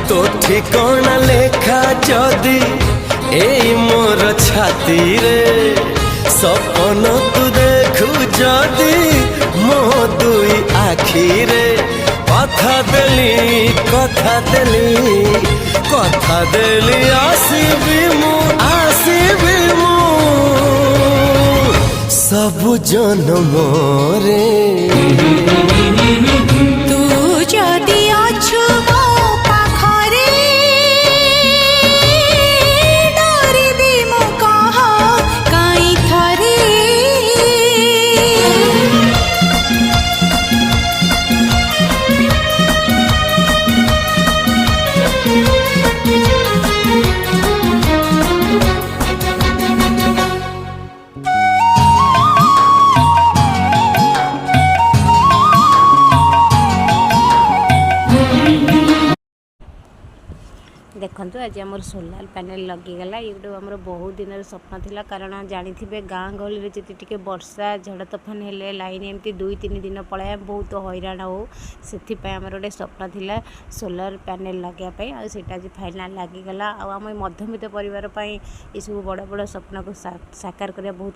तो ठिकाना लेखा जदि एई मोर छाती रे सपन तू देखु जदि मो दुई आखी रे कथा देली आसीबी मु सब जन्म रे तू जदि अछु मो पाखरे डरिबी मु कह काई थरे देखु आज आम सोलार पैनल लगिगला ये गोटे आम बहुत दिन स्वप्न थिला कारण जानी गाँ गहली जी टी वर्षा झड़ तोफान हेले लाइन एमती 2-3 दिन पलाय बहुत हैरान हो से आम गोटे स्वप्न थिला सोलार पैनल लगे आईटा आज फाइनाल लगिगला आम मध्यमित परिवार ये सब बड़ बड़ स्वप्न को साकार करने बहुत